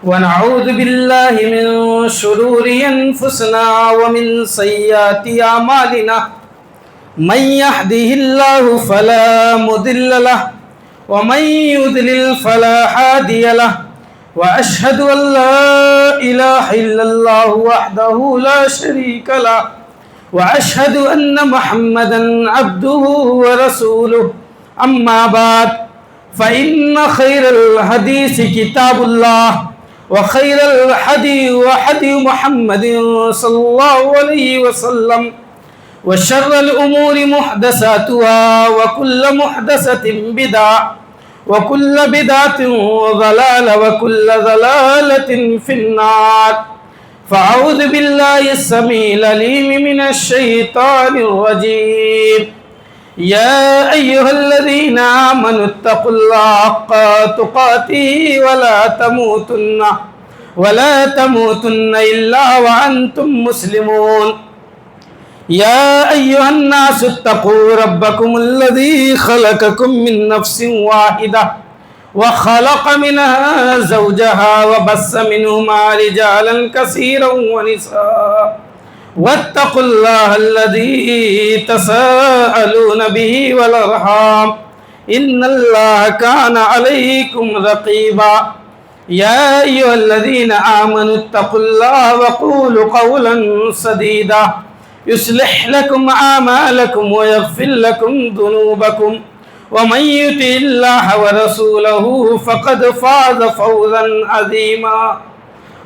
ونعوذ بالله من شرور أنفسنا ومن سيئات أعمالنا من يهده الله فلا مضل له ومن يضلل فلا هادي له وأشهد أن لا إله إلا الله وحده لا شريك له وأشهد أن محمدا عبده ورسوله أما بعد فإن خير الحديث كتاب الله وخير الهدي هدي محمد صلى الله عليه وسلم وشر الأمور محدثاتها وكل محدثة بدعة وكل بدعة ضلالة وكل ضلالة في النار فأعوذ بالله السميع العليم من الشيطان الرجيم يا أيها الذين آمنوا اتقوا الله حق تقاته ولا تموتن إلا وأنتم مسلمون يا أيها الناس اتقوا ربكم الذي خلقكم من نفس واحدة وخلق منها زوجها وبث منهما رجالا كثيرا ونساء واتقوا الله الذي تساءلون به والأرحام إن الله كان عليكم رقيبا يا أيها الذين آمنوا اتقوا الله وقولوا قولا سديدا يصلح لكم أعمالكم ويغفر لكم ذنوبكم ومن يطع الله ورسوله فقد فاز فوزا عظيما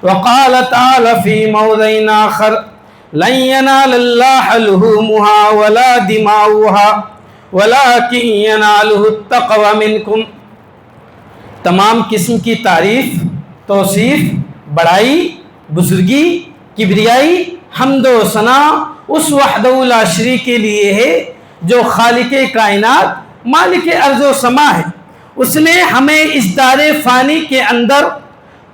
وقال تعالى في موضع آخر لن ينال الله لحومها ولا دماؤها ولكن يناله التقوى منكم۔ تمام قسم کی تعریف، توصیف، بڑائی، بزرگی، کبریائی، حمد و ثنا اس وحدہ لا شریک کے لیے ہے جو خالق کائنات، مالک ارض و سما ہے۔ اس نے ہمیں اس دار فانی کے اندر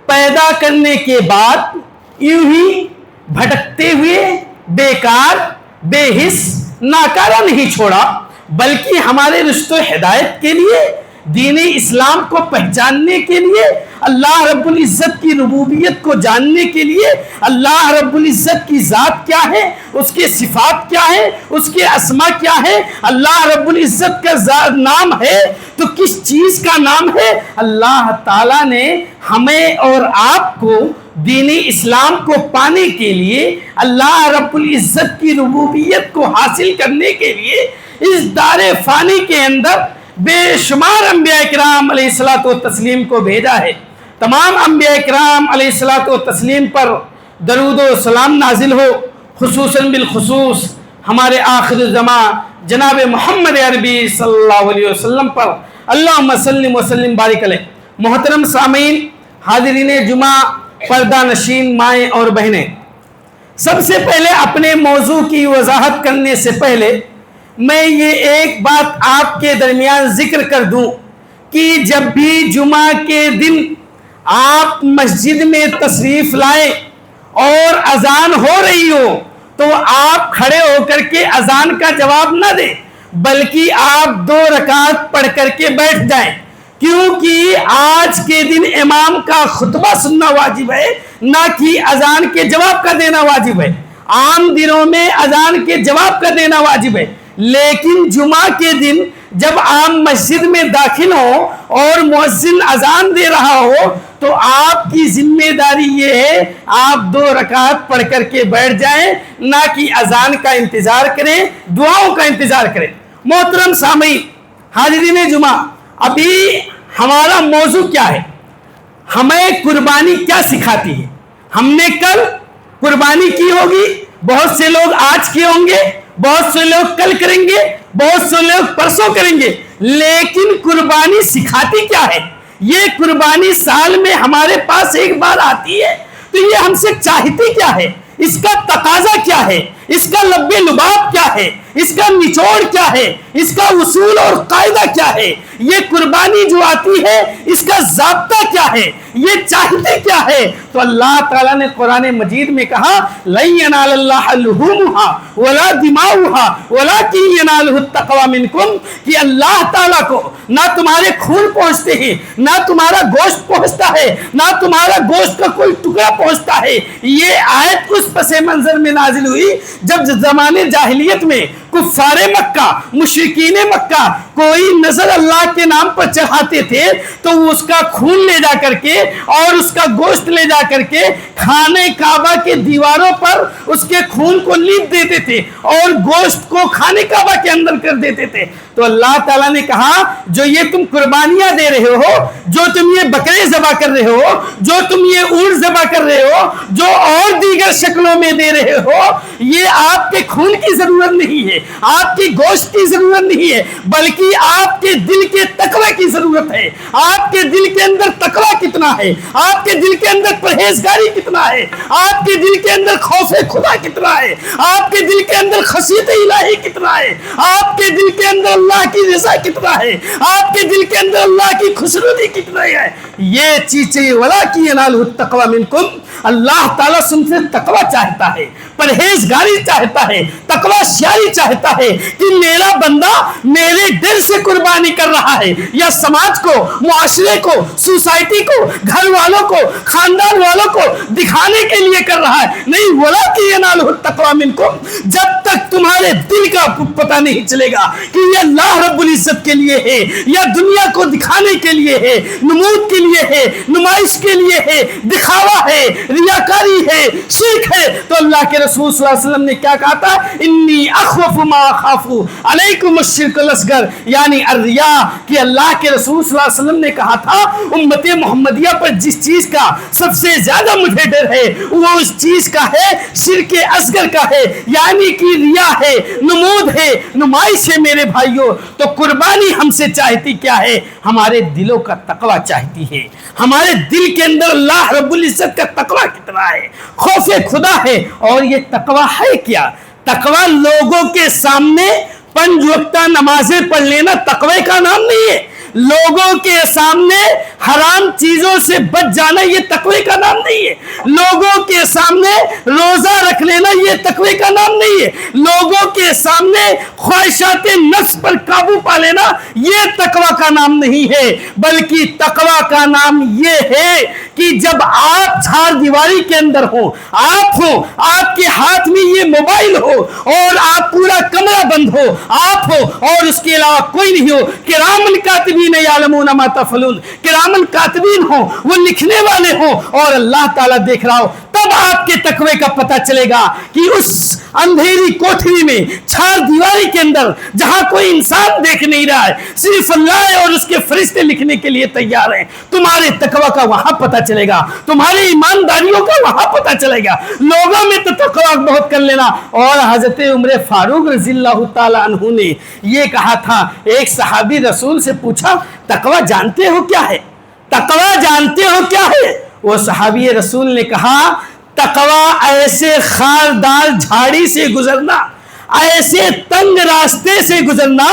پیدا کرنے کے بعد یوں ہی بھٹکتے ہوئے بیکار، بے حس، ناکارہ نہیں چھوڑا، بلکہ ہمارے رشت و ہدایت کے لیے، دین اسلام کو پہچاننے کے لیے، اللہ رب العزت کی ربوبیت کو جاننے کے لیے، اللہ رب العزت کی ذات کیا ہے، اس کے صفات کیا ہے، اس کے اسما کیا ہے، اللہ رب العزت کا نام ہے تو کس چیز کا نام ہے۔ اللہ تعالیٰ نے ہمیں اور آپ کو دین اسلام کو پانے کے لیے، اللہ رب العزت کی ربوبیت کو حاصل کرنے کے لیے اس دار فانی کے اندر بے شمار انبیاء کرام علیہ الصلوۃ والتسلیم کو بھیجا ہے۔ تمام انبیاء کرام علیہ الصلوۃ والتسلیم پر درود و سلام نازل ہو، خصوصاً بالخصوص ہمارے آخر الزمان جناب محمد عربی صلی اللہ علیہ وسلم پر اللہم صلی وسلم بارک علیہ۔ محترم سامعین، حاضرین جمعہ، پردہ نشین مائیں اور بہنیں، سب سے پہلے اپنے موضوع کی وضاحت کرنے سے پہلے میں یہ ایک بات آپ کے درمیان ذکر کر دوں کہ جب بھی جمعہ کے دن آپ مسجد میں تشریف لائیں اور اذان ہو رہی ہو تو آپ کھڑے ہو کر کے اذان کا جواب نہ دیں، بلکہ آپ 2 رکعت پڑھ کر کے بیٹھ جائیں، کیونکہ آج کے دن امام کا خطبہ سننا واجب ہے، نہ کہ اذان کے جواب کا دینا واجب ہے۔ عام دنوں میں اذان کے جواب کا دینا واجب ہے، لیکن جمعہ کے دن جب آپ مسجد میں داخل ہوں اور مؤذن اذان دے رہا ہو تو آپ کی ذمہ داری یہ ہے آپ 2 رکعت پڑھ کر کے بیٹھ جائیں، نہ کہ اذان کا انتظار کریں، دعاؤں کا انتظار کریں۔ محترم سامعین، حاضرین جمعہ، ابھی ہمارا موضوع کیا ہے؟ ہمیں قربانی کیا سکھاتی ہے؟ ہم نے کل قربانی کی ہوگی، بہت سے لوگ آج کیے ہوں گے، بہت سے لوگ کل کریں گے، بہت سے لوگ پرسوں کریں گے، لیکن قربانی سکھاتی کیا ہے؟ یہ قربانی سال میں ہمارے پاس ایک بار آتی ہے تو یہ ہم سے چاہتی کیا ہے؟ اس کا تقاضا کیا ہے؟ اس کا لب لباب کیا ہے، اس کا نچوڑ کیا ہے، اس کا اصول اور قاعدہ کیا ہے، یہ قربانی جو آتی ہے اس کا ضابطہ کیا ہے، یہ چاہتے کیا ہے؟ تو اللہ تعالیٰ نے قرآن مجید میں کہا لَن يَنَالَ اللَّهَ لُحُومُهَا وَلَا دِمَاؤُهَا وَلَكِن يَنَالُهُ التَّقْوَىٰ مِنكُمْ، کہ اللہ تعالیٰ کو نہ تمہارے خون پہنچتے ہیں، نہ تمہارا گوشت پہنچتا ہے، نہ تمہارا گوشت کا کوئی ٹکڑا پہنچتا ہے۔ یہ آیت اس پس منظر میں نازل ہوئی جب زمانے جاہلیت میں کفار مکہ، مشرکین مکہ کوئی نظر اللہ کے نام پر چڑھاتے تھے تو اس کا خون لے جا کر کے اور اس کا گوشت لے جا کر کے خانہ کعبہ کے دیواروں پر اس کے خون کو لیپ دیتے تھے اور گوشت کو خانہ کعبہ کے اندر کر دیتے تھے۔ تو اللہ تعالیٰ نے کہا جو یہ تم قربانیاں دے رہے ہو، جو تم یہ بکرے ذبح کر رہے ہو، جو تم یہ اونٹ ذبح کر رہے ہو، جو اور دیگر شکلوں میں دے رہے ہو، یہ آپ کے خون کی ضرورت نہیں ہے، آپ کی گوشت کی ضرورت نہیں ہے، بلکہ آپ کے دل کے تقوی کی ضرورت ہے۔ آپ کے دل کے اندر تقوی کتنا ہے، آپ کے دل کے اندر پرہیزگاری کتنا ہے، آپ کے دل کے اندر خوف خدا کتنا ہے، آپ کے دل کے اندر خشیت الہی کتنا ہے، آپ کے دل کے اندر اللہ کی رضا کتنا ہے، آپ کے دل کے اندر اللہ کی خوشنودی کتنا ہے، یہ چیزیں وَلَٰكِن يَنَالُهُ التَّقْوَىٰ مِنكُمْ۔ اللہ تعالیٰ تم سے تقوی چاہتا ہے، پرہیزگاری چاہتا ہے، تقوی شیاری چاہتا ہے کہ میرا بندہ میرے دل سے قربانی کر رہا ہے، یا سماج کو، معاشرے کو، سوسائٹی کو، گھر والوں کو، خاندان والوں کو دکھانے کے لیے کر رہا ہے، نہیں۔ وَلَٰكِن يَنَالُهُ التَّقْوَىٰ مِنكُمْ، جب تک تمہارے دل کا پتہ نہیں چلے گا کہ یہ اللہ رب العزت کے لیے ہے یا دنیا کو دکھانے کے لیے ہے، نمود کے لیے ہے، نمائش کے لیے ہے، دکھاوا ہے، ریاکاری ہے، شرک ہے، تو اللہ کے رسول صلی اللہ علیہ وسلم نے کیا کہا تھا؟ انی اخوف ما اخاف علیکم الشرک الاصغر، یعنی الریا، کہ اللہ کے رسول صلی اللہ علیہ وسلم نے کہا تھا امت محمدیہ پر جس چیز کا سب سے زیادہ مجھے ڈر ہے وہ اس چیز کا ہے، شرک اصغر کا ہے، یعنی کہ ریا ہے، نمود ہے، نمائش ہے۔ میرے بھائیوں، تو قربانی ہم سے چاہتی کیا ہے؟ ہمارے دلوں کا تقوی چاہتی ہے، ہمارے دل کے اندر اللہ رب العزت کا تقوی کتنا ہے، خوف خدا ہے۔ اور یہ تقوی ہے کیا؟ تقوی لوگوں کے سامنے 5 وقتہ نمازیں پڑھ لینا تقوی کا نام نہیں ہے، لوگوں کے سامنے حرام چیزوں سے بچ جانا یہ تقوی کا نام نہیں ہے، لوگوں کے سامنے روزہ رکھ لینا یہ تقوی کا نام نہیں ہے، لوگوں کے سامنے خواہشات نفس پر قابو پا لینا یہ تقوی کا نام نہیں ہے، بلکہ تقوی کا نام یہ ہے کہ جب آپ چھار دیواری کے اندر ہو، آپ کے ہاتھ میں یہ موبائل ہو اور آپ پورا کمرہ بند ہو، آپ ہو اور اس کے علاوہ کوئی نہیں ہو، کرامن کاتبین یعلمون ما تفعلون، کرامن کاتبین ہو، وہ لکھنے والے ہو اور اللہ تعالیٰ دیکھ رہا ہو، تب آپ کے تقوی کا پتہ چلے گا کہ اس اندھیری کوٹھری میں چھار دیواری کے اندر جہاں کوئی انسان دیکھ نہیں رہا ہے، صرف اللہ اور اس کے فرشتے لکھنے کے لیے تیار ہیں، تمہارے تقوی کا وہاں پتہ چلے گا، تمہاری ایمانداریوں کا وہاں پتہ چلے گا۔ لوگوں میں تو تقوی بہت کر لینا۔ اور حضرت عمر فاروق رضی اللہ تعالی عنہ نے یہ کہا تھا، ایک صحابی رسول سے پوچھا تقوی جانتے ہو کیا ہے؟ تقوی جانتے ہو کیا ہے؟ وہ صحابی رسول نے کہا تقوی ایسے خاردار جھاڑی سے گزرنا، ایسے تنگ راستے سے گزرنا،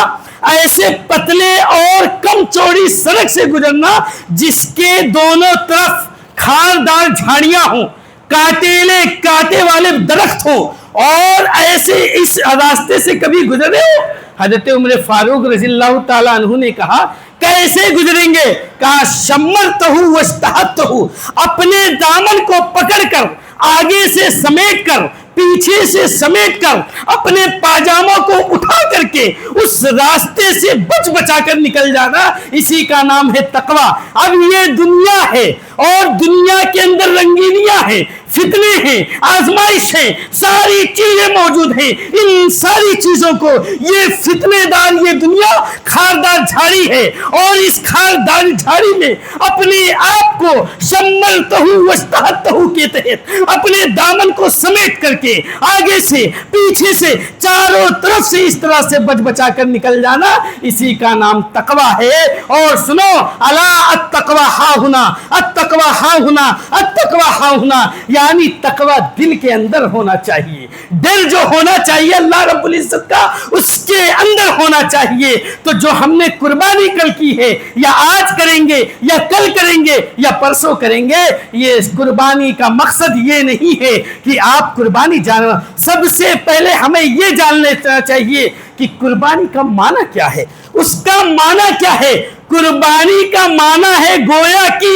ایسے پتلے اور کم چوڑی سڑک سے گزرنا جس کے دونوں طرف خاردار جھاڑیاں ہوں، کانٹے والے درخت ہوں، اور ایسے اس راستے سے کبھی گزرے ہو؟ حضرت عمر فاروق رضی اللہ تعالی عنہ نے کہا کیسے گزریں گے؟ کہا شمرتہ واستحدتہ، اپنے دامن کو پکڑ کر، آگے سے سمیٹ کر، پیچھے سے سمیٹ کر، اپنے پاجاموں کو اٹھا کر کے اس راستے سے بچا کر نکل جانا، اسی کا نام ہے تقوی۔ اب یہ دنیا ہے اور دنیا کے اندر رنگینیاں ہیں، فتنے ہیں، آزمائش ہیں، ساری چیزیں موجود ہیں، ان ساری چیزوں کو یہ فتنے دار یہ دنیا خاردار جھاڑی ہے، اور اس خاردار جھاڑی میں اپنے آپ کو شملتہ واستحدتہ کے تحت اپنے دامن کو سمیٹ کر کے آگے سے پیچھے سے چاروں طرف سے اس طرح سے بچا کر نکل جانا، اسی کا نام تقوی ہے۔ اور سنو، الا التقوی ہا ہنا، التقوی ہا ہنا، التقوی ہا ہنا، یعنی تقوی دل کے اندر ہونا چاہیے. ڈر جو ہونا چاہیے اللہ رب العزت کا اس کے اندر ہونا چاہیے. تو جو ہم نے قربانی کل کی ہے یا آج کریں گے یا کل کریں گے یا پرسوں کریں گے, یہ قربانی کا مقصد یہ نہیں ہے کہ آپ قربانی جانا. سب سے پہلے ہمیں یہ جان لینا چاہیے کہ قربانی کا معنی کیا ہے, اس کا معنی کیا ہے. قربانی کا معنی ہے گویا کہ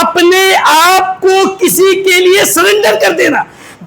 اپنے آپ کو کسی کے لیے سرنڈر کر دینا.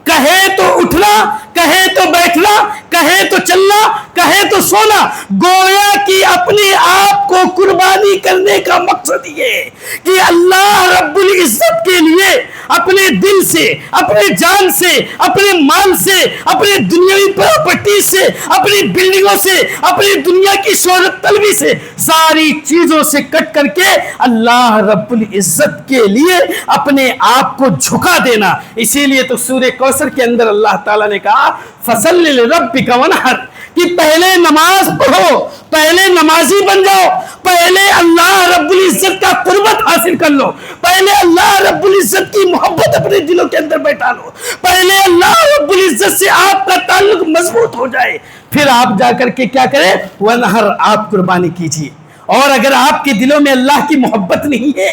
کہے تو اٹھنا, کہے تو بیٹھنا, کہے تو چلنا, کہے تو سونا. گویا کہ اپنے آپ کو قربانی کرنے کا مقصد یہ ہے کہ اللہ رب العزت کے لیے اپنے دل سے, اپنے جان سے, اپنے مال سے, اپنے دنیاوی پراپرٹی سے, اپنی بلڈنگوں سے, اپنی دنیا کی شہرت طلبی سے, ساری چیزوں سے کٹ کر کے اللہ رب العزت کے لیے اپنے آپ کو جھکا دینا. اسی لیے تو سورہ کوثر کے اندر اللہ تعالیٰ نے کہا فَصَلِّ لِرَبِّكَ وَانْحَرْ, کہ پہلے نماز پڑھو, پہلے نمازی بن جاؤ, پہلے اللہ رب العزت کا قربت حاصل کر لو, پہلے اللہ رب العزت کی محبت اپنے دلوں کے اندر بیٹھا لو, پہلے اللہ رب العزت سے آپ کا تعلق مضبوط ہو جائے, پھر آپ جا کر کے کیا کریں, وَانْحَرْ, آپ قربانی کیجیے. اور اگر آپ کے دلوں میں اللہ کی محبت نہیں ہے,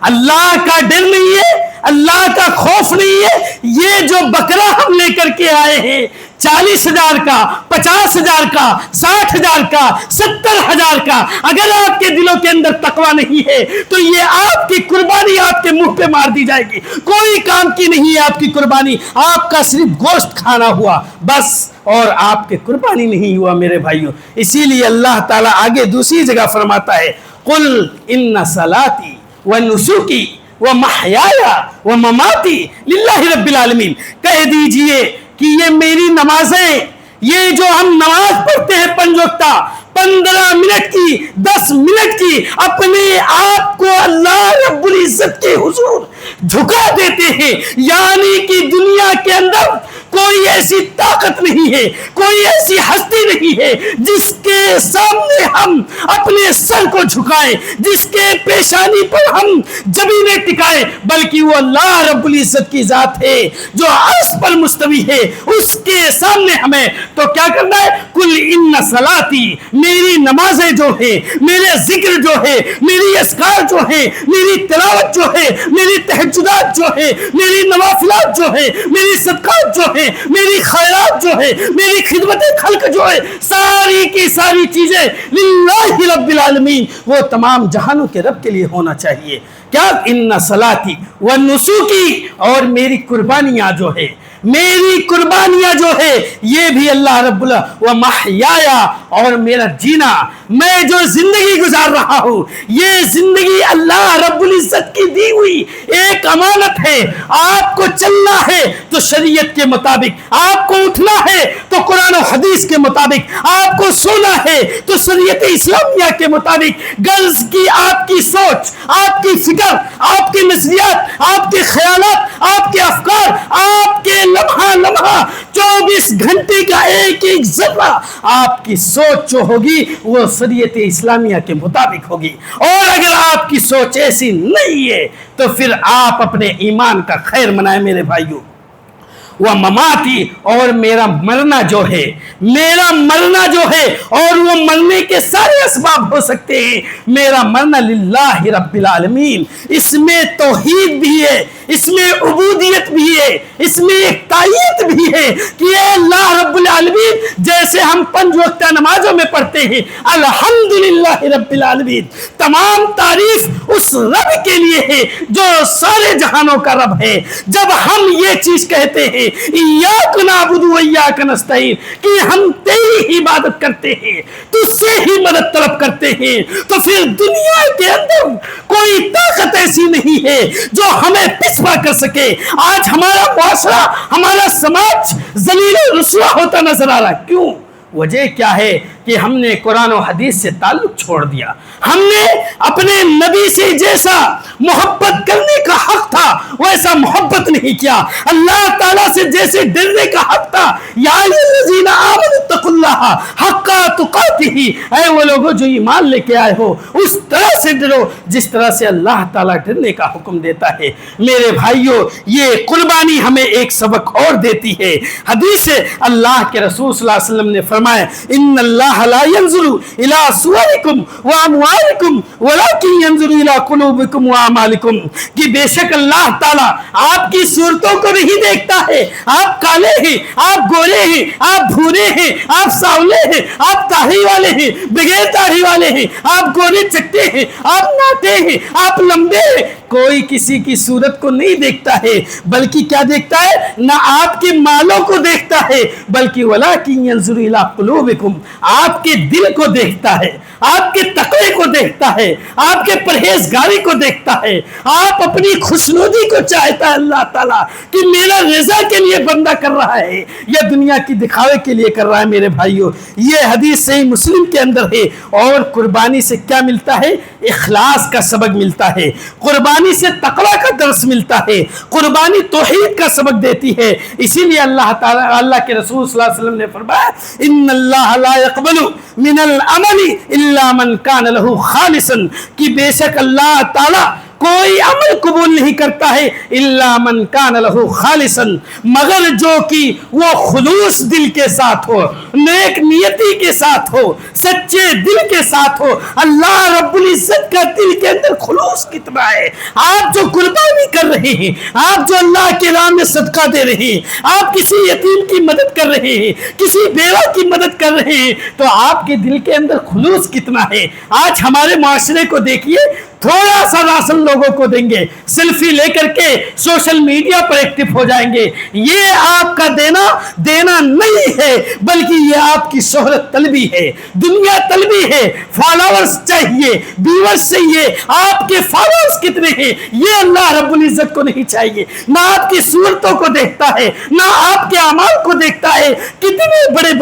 اللہ کا ڈر نہیں ہے, اللہ کا خوف نہیں ہے, یہ جو بکرا ہم لے کر کے آئے ہیں 40,000 کا, 50,000 کا, 60,000 کا, 70,000 کا, اگر آپ کے دلوں کے اندر تقوی نہیں ہے تو یہ آپ کی قربانی آپ کے منہ پہ مار دی جائے گی. کوئی کام کی نہیں ہے آپ کی قربانی, آپ کا صرف گوشت کھانا ہوا بس, اور آپ کے قربانی نہیں ہوا میرے بھائیوں. اسی لیے اللہ تعالیٰ آگے دوسری جگہ فرماتا ہے قُلْ إِنَّ صَلَاتِي وَنُسُكِي وَمَحْيَايَ وَمَمَاتِي لِلَّهِ رَبِّ الْعَالَمِينَ, کہہ دیجئے کہ یہ میری نمازیں, یہ جو ہم نماز پڑھتے ہیں 5 وقتہ, 15 منٹ کی, 10 منٹ کی, اپنے آپ کو اللہ رب العزت کے حضور جھکا دیتے ہیں. یعنی کہ دنیا کے اندر کوئی ایسی طاقت نہیں ہے, کوئی ایسی ہستی نہیں ہے جس کے سامنے ہم اپنے سر کو جھکائیں, جس کے پیشانی پر ہم زمینیں ٹکائیں, بلکہ وہ اللہ رب العزت کی ذات ہے جو عرش پر مستوی ہے. اس کے سامنے ہمیں تو کیا کرنا ہے, قُلْ إِنَّ صَلَاتِي, میری نمازیں جو ہے, میرے ذکر جو ہے, میری اذکار جو ہے, میری تلاوت جو ہے, میری تہجدات جو ہے, میری نوافلات جو ہے, میری صدقات جو ہے, میری خیرات جو ہے, میری خدمت خلق جو ہے, ساری کی ساری چیزیں للہ رب العالمین, وہ تمام جہانوں کے رب کے لیے ہونا چاہیے. کیا ان صلاتی و نسوکی, اور میری قربانیاں جو ہے, میری قربانیاں جو ہے یہ بھی اللہ رب و محیایا, اور میرا جینا, میں جو زندگی گزار رہا ہوں یہ زندگی اللہ رب العزت کی دی ہوئی ایک امانت ہے. آپ کو چلنا ہے تو شریعت کے مطابق, آپ کو اٹھنا ہے تو قرآن و حدیث کے مطابق, آپ کو سونا ہے تو شریعت اسلامیہ کے مطابق. غرض کی آپ کی سوچ, آپ کی فکر, آپ کے نظریات, آپ کے خیالات, آپ کے افکار, آپ کے لمحہ لمحہ 24 گھنٹے کا ایک ایک ذرہ آپ کی سوچ جو ہوگی وہ شریعت اسلامیہ کے مطابق ہوگی. اور اگر آپ کی سوچ ایسی نہیں ہے تو پھر آپ اپنے ایمان کا خیر منائیں میرے بھائیوں. وہ مماتی, اور میرا مرنا جو ہے, میرا مرنا جو ہے, اور وہ مرنے کے سارے اسباب ہو سکتے ہیں, میرا مرنا للہ رب العالمین. اس میں توحید بھی ہے, اس میں عبودیت بھی ہے, اس میں ایک تائید بھی ہے کہ اے اللہ رب العالمین, جیسے ہم 5 وقتہ نمازوں میں پڑھتے ہیں الحمدللہ رب العالمین, تمام تعریف اس رب کے لیے ہے جو سارے جہانوں کا رب ہے. جب ہم یہ چیز کہتے ہیں ایاک نعبد و ایاک نستعین, کہ ہم تیری ہی عبادت کرتے ہیں, تجھ سے ہی مدد طلب کرتے ہیں, تو پھر دنیا کے اندر کوئی طاقت ایسی نہیں ہے جو ہمیں پسپا کر سکے. آج ہمارا معاشرہ, ہمارا سماج ذلیل و رسوا ہوتا نظر آ رہا ہے. کیوں؟ وجہ کیا ہے کہ ہم نے قرآن و حدیث سے تعلق چھوڑ دیا. ہم نے اپنے نبی سے جیسا محبت کرنے کا حق تھا ویسا محبت نہیں نہیں کیا. اللہ تعالیٰ سے جیسے ڈرنے کا حق تھا, یا الذین آمنوا اتقوا اللہ حق تقاتہ, اے وہ لوگوں جو ایمان لے کے آئے ہو اس طرح سے ڈرو جس طرح سے اللہ تعالیٰ ڈرنے کا حکم دیتا ہے. میرے بھائیوں, یہ قربانی ہمیں ایک سبق اور دیتی ہے. حدیث اللہ کے رسول صلی اللہ علیہ وسلم نے فرمایا, ان اللہ لا ينظر الى صورکم واموالکم ولکن ينظر الى قلوبکم واعمالکم, کہ بے شک اللہ تعالیٰ آپ کی صورتوں کو نہیں دیکھتا ہے. آپ کالے ہیں, آپ گورے ہیں, آپ بھورے ہیں, آپ سانولے ہیں, آپ داڑھی والے ہیں, بغیر داڑھی والے ہیں, آپ گورے چٹے ہیں, آپ ناٹے ہیں, آپ لمبے ہیں, کوئی کسی کی صورت کو نہیں دیکھتا ہے, بلکہ کیا دیکھتا ہے؟ نہ آپ کے مالوں کو دیکھتا ہے, بلکہ وَلَكِنْ يَنْظُرُ إِلَىٰ قُلُوبِكُمْ, آپ کے دل کو دیکھتا ہے, آپ کے تقوی کو دیکھتا ہے, آپ کے پرہیزگاری کو دیکھتا ہے. آپ اپنی خوشنودی کو چاہتا ہے اللہ تعالیٰ کہ میرا رضا کے لیے بندہ کر رہا ہے یا دنیا کی دکھاوے کے لیے کر رہا ہے. میرے بھائیوں, یہ حدیث صحیح مسلم کے اندر ہے. اور قربانی سے کیا ملتا ہے؟ اخلاص کا سبق ملتا ہے. قربانی سے تقوی کا درس ملتا ہے. قربانی توحید کا سبق دیتی ہے. اسی لیے اللہ تعالیٰ, اللہ کے رسول صلی اللہ علیہ وسلم نے فرمایا, ان اللہ لا يقبل من العمل الا من كان له خالصا, کہ بے شک اللہ تعالیٰ کوئی عمل قبول نہیں کرتا ہے الا من کان له خالصا, مگر جو کہ وہ خلوص دل کے ساتھ ہو, نیک نیتی کے ساتھ ہو, سچے دل کے ساتھ ہو. اللہ رب العزت کا دل کے اندر خلوص کتنا ہے. آپ جو قربانی کر رہے ہیں, آپ جو اللہ کے راہ میں صدقہ دے رہے ہیں, آپ کسی یتیم کی مدد کر رہے ہیں, کسی بیوہ کی مدد کر رہے ہیں, تو آپ کے دل کے اندر خلوص کتنا ہے. آج ہمارے معاشرے کو دیکھیے, تھوڑا سا راشن لوگوں کو دیں گے, سیلفی لے کر کے سوشل میڈیا پر ایکٹیو ہو جائیں گے. یہ آپ کا دینا نہیں ہے, بلکہ یہ آپ کی شہرت طلبی ہے, دنیا طلبی ہے. فالوورز چاہیے, ویورز چاہیے. آپ کے فالوورز کتنے ہیں یہ اللہ رب العزت کو نہیں چاہیے. نہ آپ کی صورتوں کو دیکھتا ہے, نہ آپ کے اعمال کو دیکھتا ہے. کتنے بڑے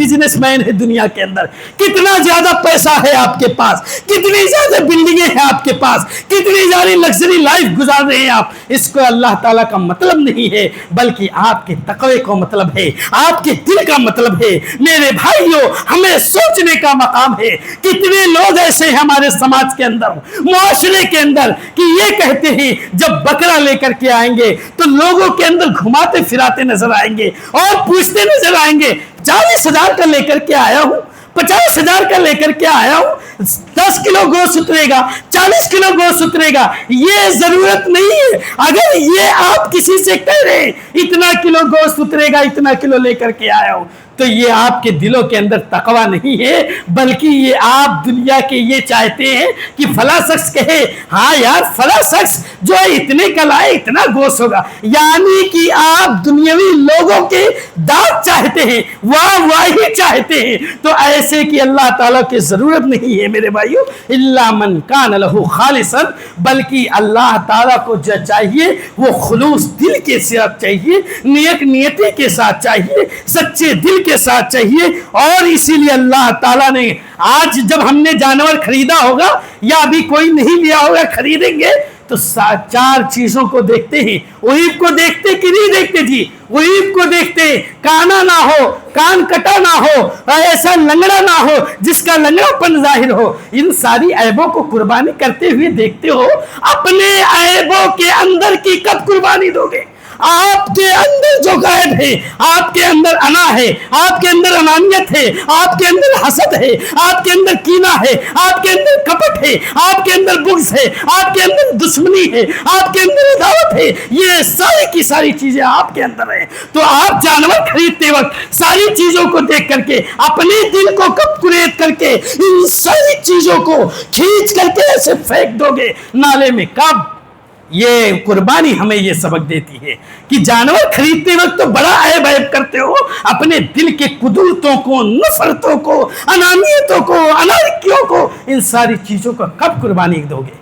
بزنس مین ہیں دنیا کے اندر, کتنا زیادہ پیسہ ہے آپ کے پاس, کتنی زیادہ بلڈنگیں ہیں آپ کے پاس, کتنی زیادہ لگژری لائف گزار رہے ہیں آپ. اس کو اللہ تعالیٰ کا مطلب نہیں ہے, بلکہ آپ کے تقوی کو مطلب ہے, آپ کے دل کا مطلب ہے. میرے بھائیوں, ہمیں سوچنے کا مقام ہے. کتنے لوگ ایسے ہیں ہمارے سماج کے اندر, معاشرے کے اندر, کہ یہ کہتے ہیں جب بکرا لے کر کے آئیں گے تو لوگوں کے اندر گھماتے پھراتے نظر آئیں گے اور پوچھتے نظر آئیں گے, 40,000 کا لے کر کے آیا ہوں, 50,000 کا لے کر کے آیا ہوں, 10 کلو گوشت اترے گا, 40 کلو گوشت اترے گا. یہ ضرورت نہیں ہے. اگر یہ آپ کسی سے کہہ رہے ہیں اتنا کلو گوشت اترے گا, اتنا کلو لے کر کے آیا ہوں, تو یہ آپ کے دلوں کے اندر تقوی نہیں ہے, بلکہ یہ آپ دنیا کے یہ چاہتے ہیں کہ فلاں شخص کہے ہاں یار فلاں شخص جو ہے اتنے کا لائے اتنا گوشت ہوگا. یعنی کہ آپ دنیاوی لوگوں کے داد چاہتے ہیں, واہی چاہتے ہیں. تو ایسے کہ اللہ تعالیٰ کی ضرورت نہیں ہے میرے بھائیوں. الا من کان له خالصا, بلکہ اللہ تعالیٰ کو جو چاہیے وہ خلوص دل کے ساتھ چاہیے, نیک نیتی کے ساتھ چاہیے, سچے دل کے ساتھ چاہیے. اور اسی لیے اللہ تعالیٰ نے آج جب ہم نے جانور خریدا ہوگا یا ابھی کوئی نہیں لیا ہوگا, خریدیں گے تو 4 چیزوں کو دیکھتے ہیں. وہیب کو دیکھتے کہ نہیں دیکھتے جی؟ وہیب کو دیکھتے, کانا نہ ہو, کان کٹا نہ ہو, ایسا لنگڑا نہ ہو جس کا لنگڑا پن ظاہر ہو. ان ساری عیبوں کو قربانی کرتے ہوئے دیکھتے ہو. اپنے عیبوں کے اندر کی کب قربانی دو گے؟ آپ کے اندر جو غائب ہے, آپ کے اندر انا ہے, آپ کے اندر انانیت ہے, آپ کے اندر حسد ہے, آپ کے اندر کینہ ہے, آپ کے اندر کپٹ ہے, آپ کے اندر بغض ہے, آپ کے اندر دشمنی ہے, آپ کے اندر عداوت ہے, یہ ساری کی ساری چیزیں آپ کے اندر ہیں. تو آپ جانور خریدتے وقت ساری چیزوں کو دیکھ کر کے اپنے دل کو کب قریت کر کے ان ساری چیزوں کو کھینچ کر کے ایسے پھینک دو گے نالے میں کب؟ یہ قربانی ہمیں یہ سبق دیتی ہے کہ جانور خریدتے وقت تو بڑا عیب کرتے ہو, اپنے دل کے قدرتوں کو, نفرتوں کو, انانیتوں کو, انارکیوں کو, ان ساری چیزوں کو کب قربانی دو گے؟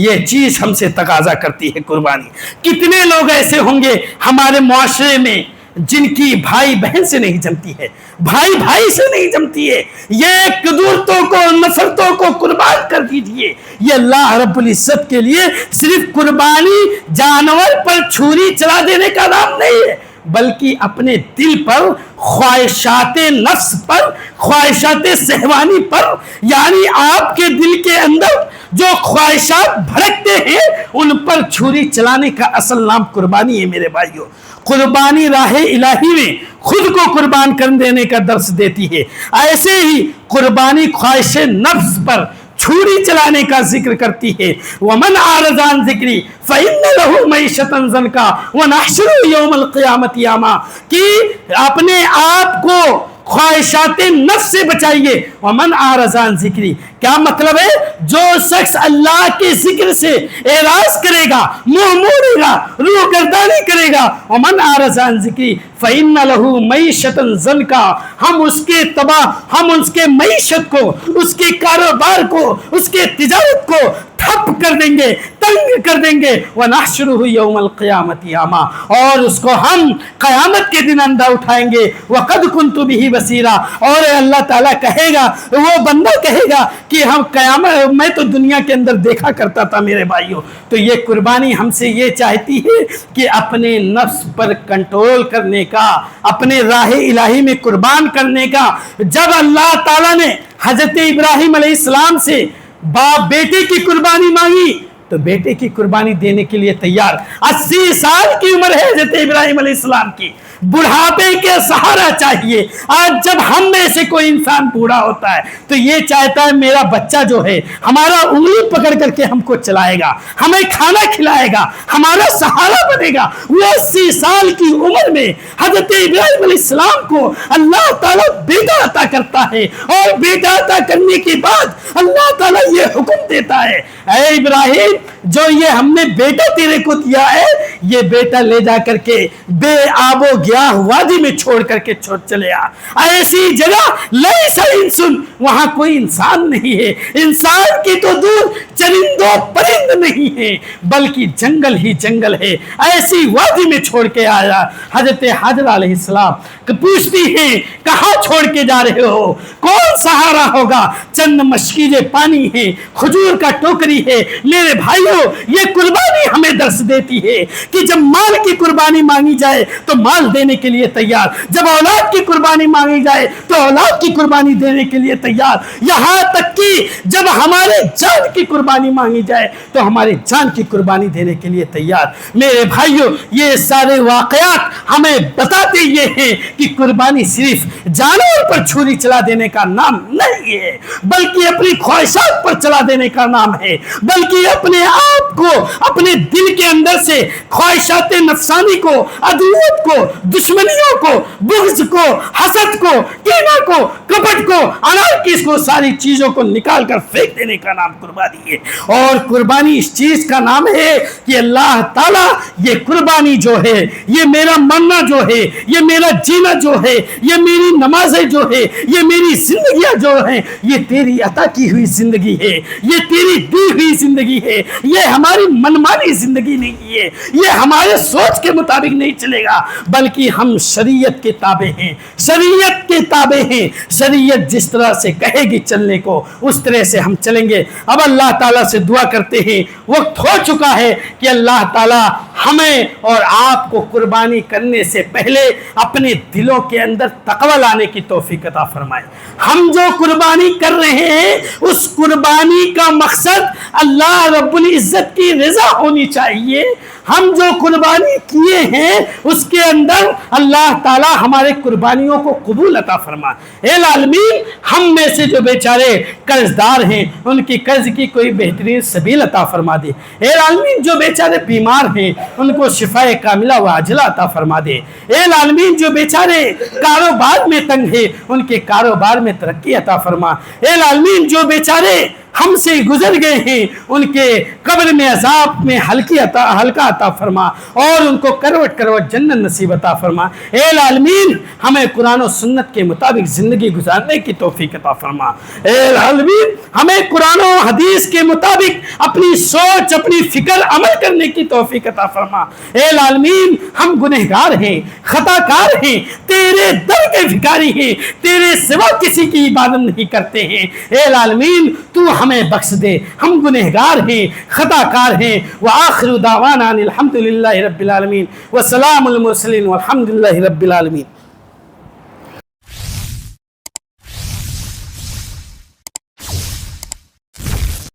یہ چیز ہم سے تقاضا کرتی ہے قربانی. کتنے لوگ ایسے ہوں گے ہمارے معاشرے میں جن کی بھائی بہن سے نہیں جمتی ہے، بھائی بھائی سے نہیں جمتی ہے، یہ قدرتوں کو نفرتوں کو قربان کر دیجئے۔ یہ اللہ رب العزت کے لیے صرف قربانی جانور پر چھری چلا دینے کا نام نہیں ہے، بلکہ اپنے دل پر، خواہشات نفس پر، خواہشات شہوانی پر، یعنی آپ کے دل کے اندر جو خواہشات بھڑکتے ہیں ان پر چھری چلانے کا اصل نام قربانی ہے میرے بھائیوں۔ قربانی راہ الہی میں خود کو قربان کر دینے کا درس دیتی ہے، ایسے ہی قربانی خواہش نفس پر چھری چلانے کا ذکر کرتی ہے۔ وَمَنْ أَعْرَضَ عَنْ ذِكْرِي فَإِنَّ لَهُ مَعِيشَةً ضَنْكًا وَنَحْشُرُهُ يَوْمَ الْقِيَامَةِ أَعْمَىٰ، کہ اپنے آپ کو خواہشات نفس سے بچائیے۔ وَمَنْ أَعْرَضَ عَنْ ذِكْرِي، کیا مطلب ہے؟ جو شخص اللہ کے ذکر سے اعراض کرے گا، منہ موڑے گا، روح گردانی کرے گا، وَمَنْ أَعْرَضَ عَنْ ذِكْرِي فَإِنَّ لَهُ مَعِيشَةً ضَنْكًا، ہم اس کے تباہ، ہم اس کے معیشت کو، اس کے کاروبار کو، اس کے تجارت کو ٹھپ کر دیں گے، تنگ کر دیں گے۔ وَنَحْشُرُهُ يَوْمَ الْقِيَامَةِ أَعْمَىٰ، اور اس کو ہم قیامت کے دن اندھا اٹھائیں گے۔ وَقَدْ كُنْتُ بِهِ بَصِيرًا، اور اللہ تعالیٰ کہے گا، وہ بندہ کہے گا کہ ہم قیامت، میں تو دنیا کے اندر دیکھا کرتا تھا میرے بھائیوں۔ تو یہ قربانی ہم سے یہ چاہتی ہے کہ اپنے نفس پر کنٹرول کرنے کا، اپنے راہ الہی میں قربان کرنے کا۔ جب اللہ تعالیٰ نے حضرت ابراہیم علیہ السلام سے باپ بیٹے کی قربانی مانگی تو بیٹے کی قربانی دینے کے لیے تیار۔ 80 سال کی عمر ہے حضرت ابراہیم علیہ السلام کی، بڑھاپے کے سہارا چاہیے۔ آج جب ہم میں سے کوئی انسان بوڑھا ہوتا ہے تو یہ چاہتا ہے میرا بچہ جو ہے ہمارا انگلی پکڑ کر کے ہم کو چلائے گا، ہمیں کھانا کھلائے گا، ہمارا سہارا بنے گا۔ وہ 80 سال کی عمر میں حضرت ابراہیم علیہ السلام کو اللہ تعالیٰ بیٹا عطا کرتا ہے، اور بیٹا عطا کرنے کے بعد اللہ تعالیٰ یہ حکم دیتا ہے، اے ابراہیم، جو یہ ہم نے بیٹا تیرے کو دیا ہے، یہ بیٹا لے جا کر کے بے آب و گیاہ وادی میں چھوڑ کر کے چلے آ، ایسی جگہ لیس انسن، وہاں کوئی انسان نہیں ہے، انسان کی تو دور چرند و پرند نہیں ہے، بلکہ جنگل ہی جنگل ہے، ایسی وادی میں چھوڑ کے آیا۔ حضرت حاجر علیہ السلام پوچھتی ہیں کہاں چھوڑ کے جا رہے ہو؟ کون سہارا ہوگا؟ چند مشکیزیں پانی ہیں، کھجور کا ٹوکری ہے۔ میرے بھائیوں، یہ قربانی ہمیں درس دیتی ہے کہ جب مال کی قربانی مانگی جائے تو مال دینے کے لیے تیار، جب اولاد کی قربانی مانگی جائے تو اولاد کی قربانی دینے کے لیے تیار، یہاں تک کہ جب ہمارے جان کی قربانی مانگی جائے تو ہمارے جان کی قربانی دینے کے لیے تیار۔ میرے بھائیوں، یہ سارے واقعات ہمیں بتاتے یہ ہیں کہ قربانی صرف جانور پر چھری چلا دینے کا نام نہیں ہے، بلکہ اپنی خواہشات پر چلا دینے کا نام ہے، بلکہ اپنے آپ کو، اپنے دل کے اندر سے خواہشات نفسانی کو، عدوت کو، دشمنیوں کو، بغض کو، حسد کو، کینہ کو، کپٹ کو، انارکیس کو، ساری چیزوں کو نکال کر پھینک دینے کا نام قربانی ہے۔ اور قربانی اس چیز کا نام ہے کہ اللہ تعالیٰ یہ قربانی جو ہے، یہ میرا مرنا جو ہے، یہ میرا جینا جو ہے، یہ میری نمازیں جو ہے، یہ میری زندگیاں جو ہیں، یہ تیری عطا کی ہوئی زندگی ہے، یہ تیری دی ہوئی زندگی ہے، یہ ہماری منمانی زندگی نہیں ہے، یہ ہمارے سوچ کے مطابق نہیں چلے گا، بلکہ ہم شریعت کے تابع ہیں، شریعت کے تابع ہیں۔ شریعت جس طرح سے کہے گی چلنے کو اس طرح سے ہم چلیں گے۔ اب اللہ تعالیٰ سے دعا کرتے ہیں، وقت ہو چکا ہے کہ اللہ تعالیٰ ہمیں اور آپ کو قربانی کرنے سے پہلے اپنے دلوں کے اندر تقوی لانے کی توفیق عطا فرمائے۔ ہم جو قربانی کر رہے ہیں اس قربانی کا مقصد اللہ رب العزت کی رضا ہونی چاہیے۔ ہم جو قربانی کیے ہیں اس کے اندر اللہ تعالیٰ ہمارے قربانیوں کو قبول عطا فرمائے۔ اے العالمین، ہم میں سے جو بیچارے قرض دار ہیں ان کی قرض کی کوئی بہترین سبیل عطا فرما دے۔ اے العالمین، جو بیچارے بیمار ہیں ان کو شفاء کاملہ و عاجلہ عطا فرما دے۔ اے العالمین، جو بیچارے کاروبار میں تنگ ہیں ان کے کاروبار میں ترقی عطا فرما۔ اے العالمین، جو بیچارے ہم سے گزر گئے ہیں ان کے قبر میں عذاب میں ہلکا عطا فرما اور ان کو کروٹ کروٹ جنت نصیب عطا فرما۔ اے العالمین ہمیں قرآن و سنت کے مطابق زندگی گزارنے کی توفیق عطا فرما۔ اے العالمین ہمیں قرآن و حدیث کے مطابق اپنی سوچ اپنی فکر عمل کرنے کی توفیق عطا فرما۔ اے العالمین ہم گنہگار ہیں، خطا کار ہیں، تیرے در کے بھکاری ہیں، تیرے سوا کسی کی عبادت نہیں کرتے ہیں۔ اے العالمین تو ہمیں بخش دے، ہم گنہگار ہیں، خطا کار ہیں۔ وآخر دعوانا الحمدللہ رب العالمین وسلام المرسلین والحمدللہ رب العالمین۔